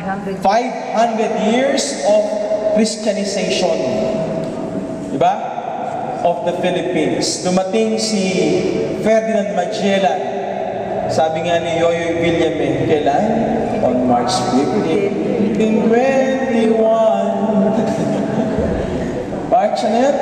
500 years of Christianization. Diba? Of the Philippines. Dumating si Ferdinand Magellan. Sabi nga ni Yoyoy Villame, kailan? On March 15, 1821. March ano yan?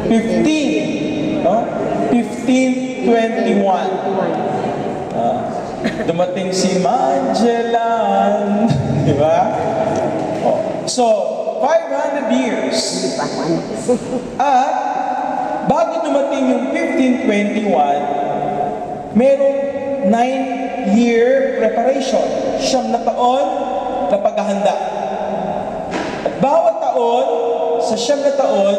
15. No? 1521. Dumating si Magellan. Diba? So, 500 years. At bago dumating yung 1521, merong 9-year preparation. 9 na taon na paghahanda. At bawat taon, sa 9 na taon,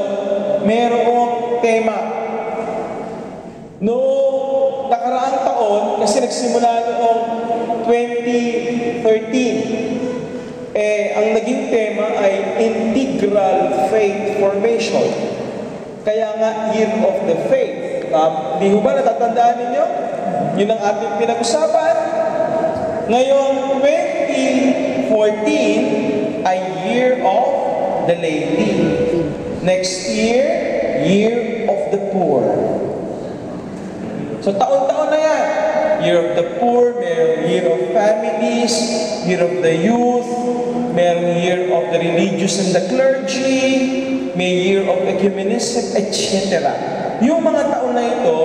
merong tema. Noong nakaraang taon, kasi nagsimula noong 2013, ang naging tema ay Integral Faith Formation. Kaya nga, Year of the Faith. Di ba natatandaan ninyo? Yun ang ating pinag-usapan. Ngayong 2014 ay Year of the Lady. Next year, Year of the Poor. So taon-taon na yan. Year of the Poor, mayroong Year of Families, Year of the Youth, mayroong Year of the Religious and the Clergy, may Year of Ecumenism, etc. Yung mga taon na ito,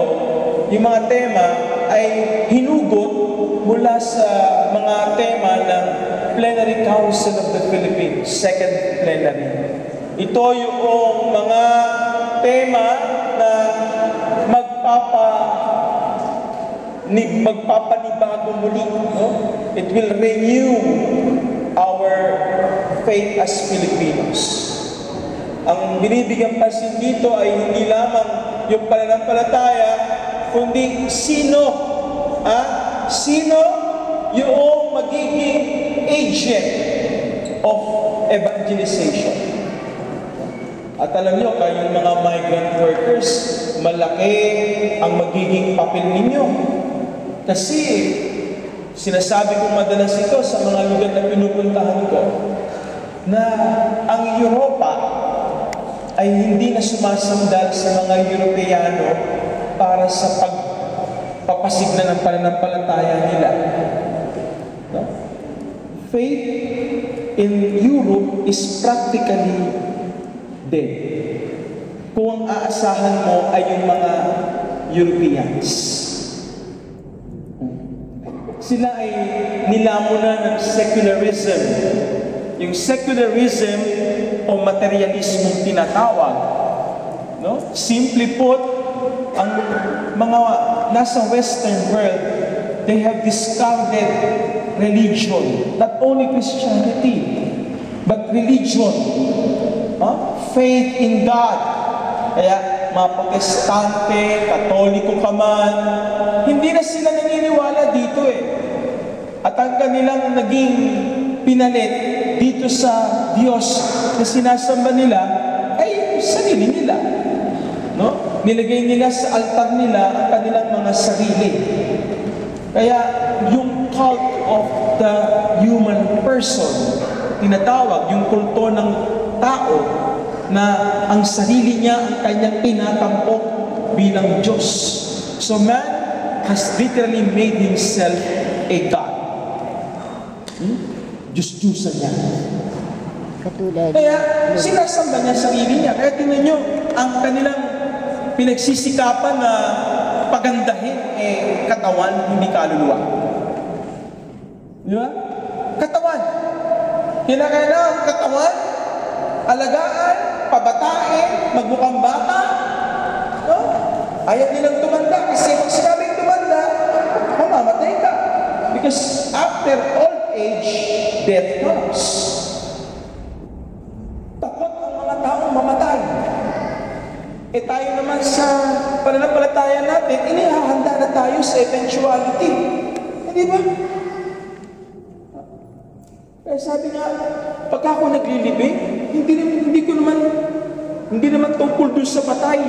yung mga tema ay hinugot mula sa mga tema ng Plenary Council of the Philippines, Second Plenary. Ito yung mga tema na magpapanibago muli. No? It will renew our faith as Filipinos. Ang binibigyan pansin dito ay hindi lamang yung pananampalataya, kundi sino yung magiging agent of evangelization. At alam nyo, kayong mga migrant workers, malaki ang magiging papel ninyo. Kasi, sinasabi kong madalas ito sa mga lugar na pinupuntahan ko, na ang Europa ay hindi na sumasandal sa mga Europeyano para sa pagpapasigla ng pananampalataya nila. No? Faith in Europe is practically dead. Kung ang aasahan mo ay yung mga Europeans. Sila ay nilamunan ng secularism. Yung secularism o materialismong tinatawag. No? Simply put, ang mga nasa Western world, they have discarded religion. Not only Christianity, but religion. Faith in God. Kaya mga Protestante, Katoliko ka man, hindi na sila naniniwala dito At ang kanilang naging pinalit dito sa Diyos na sinasamba nila ay sarili nila. No? Nilagay nila sa altar nila ang kanilang mga sarili. Kaya yung cult of the human person, tinatawag yung kulto ng tao na ang sarili niya ang kanyang tinatampok bilang Diyos. So man has literally made himself a God. Diyos-Diyosan niya. Kaya sinasamba niya sarili niya. Kaya tingnan niyo, ang kanilang pinagsisikapan na pagandahin katawan, hindi kaluluwa. Di ba? Katawan. Kinakailangan katawan, alagaan, pabatain, magmukhang bata. No? Ayaw nilang tumanda kasi pag sinabing tumanda, mamamatay ka. Because after old age, death comes. Takot ang mga taong mamatay. Tayo naman sa pananampalataya natin, inihahanda na tayo sa eventuality. Hindi ba? Kaya sabi nga, pagka ako naglilibing, hindi naman tungkol doon sa patay.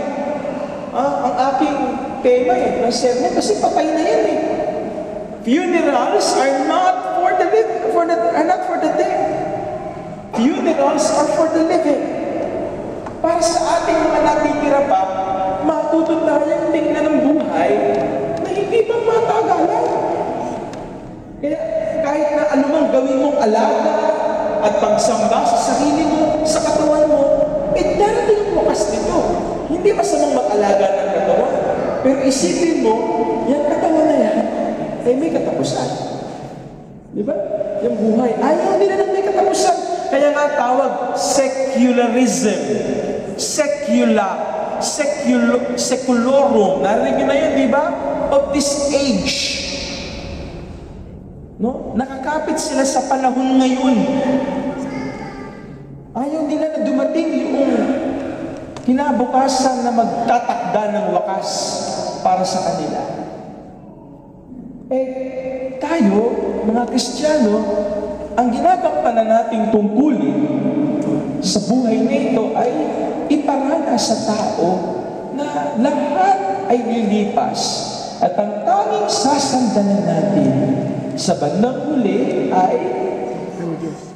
Ang aking tema ng sermon, kasi patay na yan Funerals are not for the not for the dead. Funerals are for the living. Para sa ating mga natitira pa, matuto tayong tingnan ng buhay na hindi pa matagalan. Kaya kahit na anumang gawin mong alaga at pagsamba sa sarili mo, sa katawan mo, darating ang wakas nito. Hindi masamang mag-alaga ng katawan. Pero isipin mo, yung katawan na yan, ay may katapusan. Di ba? Yung buhay, ayaw nila na may katapusan. Kaya nga tawag, secularism. Secularum. Narinig na yun, di ba? Of this age. No? Nakakapit sila sa panahon ngayon. Ayaw nila na dumating yung kinabukasan na magtatakda ng wakas para sa kanila. Tayo, mga Kristiyano, ang ginagampanan nating tungkulin sa buhay na ito ay iparana sa tao na lahat ay lilipas at ang tanging sasandalan natin sa bandang huli ay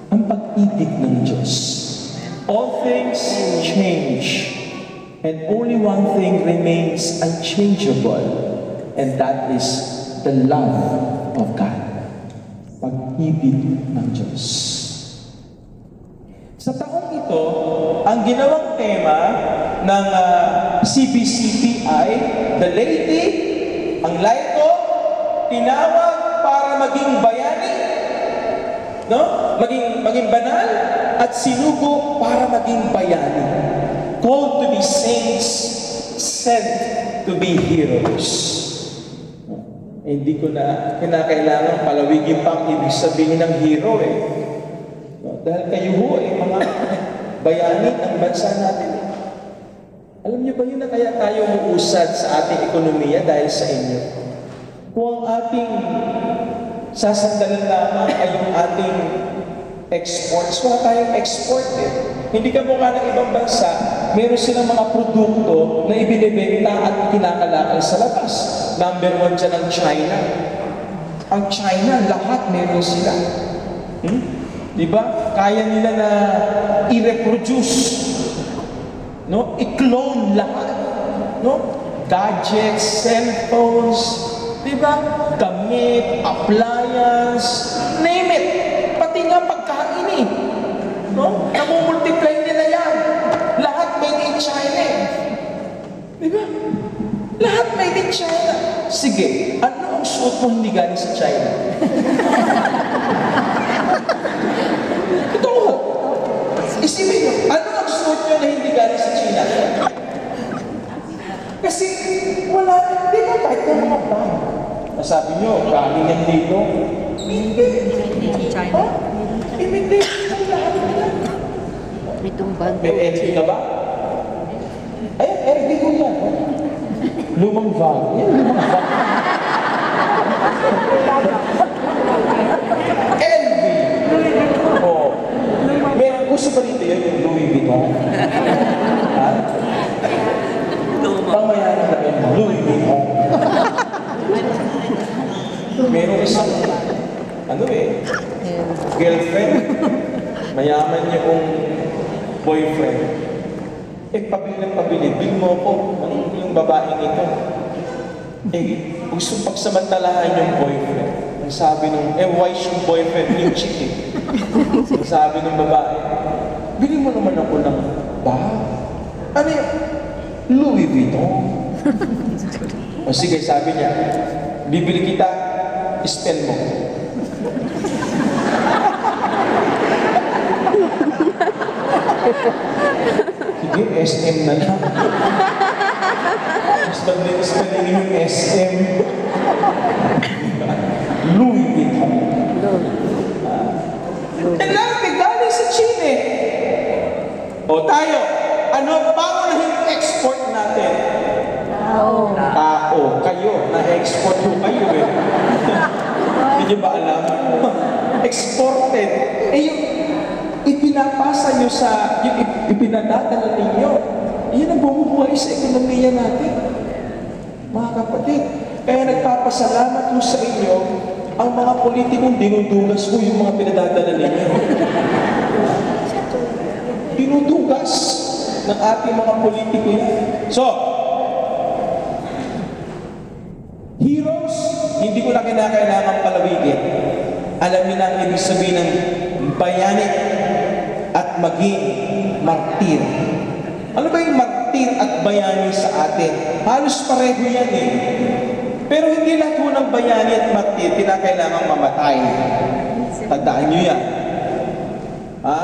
ang pag-ibig ng Diyos. All things change, and only one thing remains unchangeable, and that is the love of God. Pag-ibig ng Diyos. Sa taong ito, ang ginawang tema ng CBCP ay the laity, ang laito, tinawag para maging bayani, no? Maging banal, at sinugo para maging bayani. Called to be saints, sent to be heroes. Hindi ko na kinakailangan palawigin pa ang ibig sabihin ng hero Dahil kayo ho mga bayani ng bansa natin. Alam niyo ba yun na kaya tayo uusad sa ating ekonomiya dahil sa inyo? Kung ang ating sasandalan lamang ay yung ating exports, wala tayong export Hindi ka mukha ng ibang bansa, meron silang mga produkto na ibinibenta at kinakalakal sa labas. Number 1 dyan ang China. Ang China, lahat meron sila. Diba? Kaya nila na i-reproduce. No? I-clone lahat. No? Gadgets, cellphones, diba? Gamit, appliance, name it. Pati nga pagkain No? Namumultiply nila yan. Lahat made in China Diba? Lahat made in China. Sige, ano ang suot mo hindi galing sa China? Ito ko. Isipin nyo, ano ang suot nyo na hindi galing sa China? Kasi wala, di ba kahit ng mga bang? Nasabi nyo, galing yan dito. Hindi. China. Imitation ng lahat nila. Itong bag. May LV ka ba? Ayan, LV ko yan. Lumang bag. Yan, lumang bag. LV. Oh. May gusto ba dito yun yung Louis Vuitton? Ha? Pamayanan na yung Louis Vuitton. Merong isang, girlfriend, mayaman niya kung boyfriend. Pabili, bil mo ko, yung babaeng ito. Gusto pagsamantalahan yung boyfriend. Ang sabi nung, wise yung boyfriend, yung chick Ang sabi ng babae, bili mo naman ako ng bag. Ano yun? Louis Vuitton. O sige, sabi niya, bibili kita, spell mo. Sige, SM na lang. Mas spelling yung SM. Louis Vuitton. Galing sa Chile. O tayo, ano pangunahing export natin? Tao. Kayo, na-export po kayo Hindi niyo ba alam? Exported. Yung ipinapasa nyo yung ipinadadala ninyo, yun ang bumubuhay sa ekonomiya natin. Mga kapatid, kaya nagpapasalamat mo sa inyo ang mga politikong dinudugas ko yung mga pinadadala ninyo. Dinudugas ng ating mga politiko yan. So, heroes, hindi ko na kinakailangan palawigin. Alam niyo na ang ibig sabihin ng bayani at maging martir. Ano ba yung martir at bayani sa atin? Halos pareho yan eh. Pero hindi lahat ng bayani at martir kinakailangan mamatay. Tandaan niyo yan. Ha?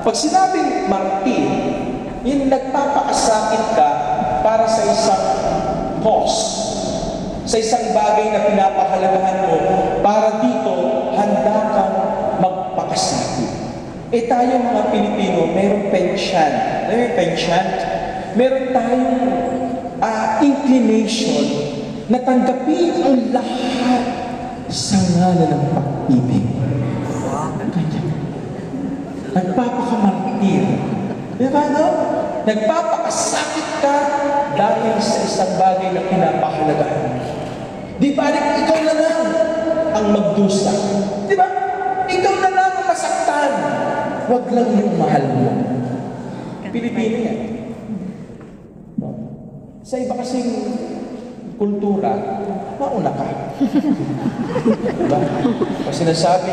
Pag sinabing martir, yung nagpapakasakit ka para sa isang cause, sa isang bagay na pinapahalagahan mo, para dito, handa kang magpakasakit. Eh tayo mga Pilipino, merong penchant. Ano yung penchant? Meron tayong inclination na tanggapin ang lahat sa ngalan ng pag-ibig. Nagpapakamartir. Di ba, no? Nagpapakasakit ka dahil sa isang bagay na pinapahalagahan. Di ba, ikaw na lang ang magdusa. Di ba? Ikaw na lang ang masaktan. Huwag lang yung mahal mo. Pilipino yan. Sa iba kasing kultura, mauna ka. Diba? Pag sinasabi,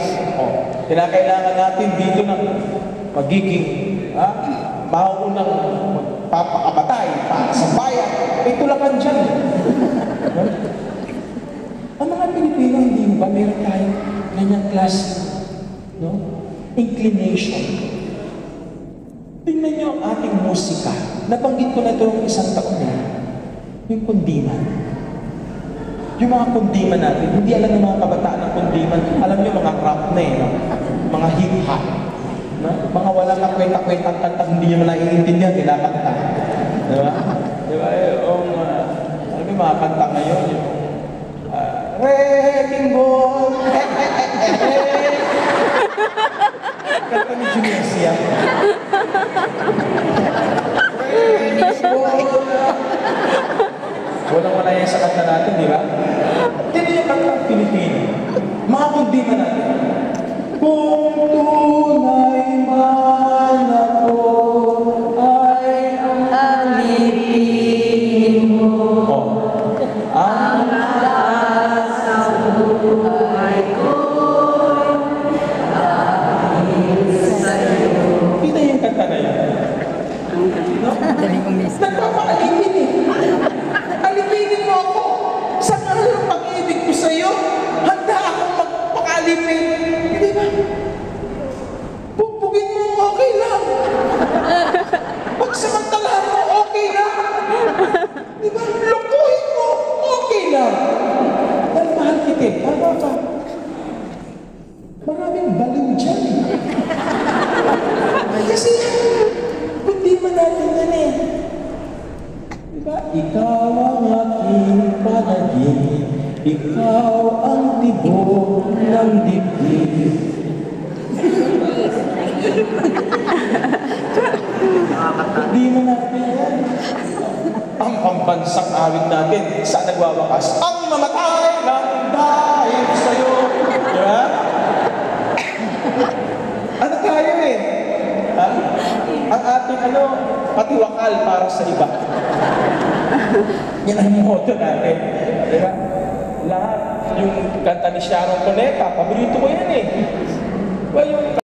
kinakailangan natin dito ng magiging mauunang magpapakamatay para sa bayan, may tulakan dyan. Ang mga Pilipino, hindi ba meron tayong ganyang klase, inclination? Tingnan niyo ang ating musika. Nabanggit ko na ito ng isang taon na. Yung kundiman. Yung mga kundiman natin, hindi alam ng mga kabataan ng kundiman. Alam niyo, mga rap na no? Mga hip-hop. No? Mga walang kakwenta-kwentang kanta, hindi niyo man naiintindihan, kinakanta. Diba? Diba? Alam niyo, mga kanta ngayon, yung Wrecking Ball! Kanta ni Junesia. Walang-wala yan sa kanta natin, di ba? Tignan yung kantang Pilipino. Mga kundiman natin. Kung tunay man ako ay ang alipin mo, ang lahat sa buhay ko'y dahil sa'yo. Kita yung kanta na yan. Nagpapaalipin eh. Alipinin mo ako. Sa ngalang pag-ibig ko sa'yo, handa akong magpakalipin. Hindi ba? Bugbugin mo, okay lang. Pagsamantalahan mo, okay lang. Di ba? Lukuhin mo, okay lang. Dahil mahal kita, tama ka. Maraming baliw dyan. Kasi, hindi man natin yan eh. Diba? Ikaw ang aking panaginip, ikaw ang tibok ng dibdib. Hindi man natin yan. Ang pambansang awit natin, saan nagwawakas? Ang mamatay ng dahil sa'yo. Diba? Ano tayo eh? Ha? Ang ating patiwakal para sa iba. Yan ang motto natin. Diba? Lahat, yung kanta ni Sharon Cuneta, paborito ko yan eh. Diba yung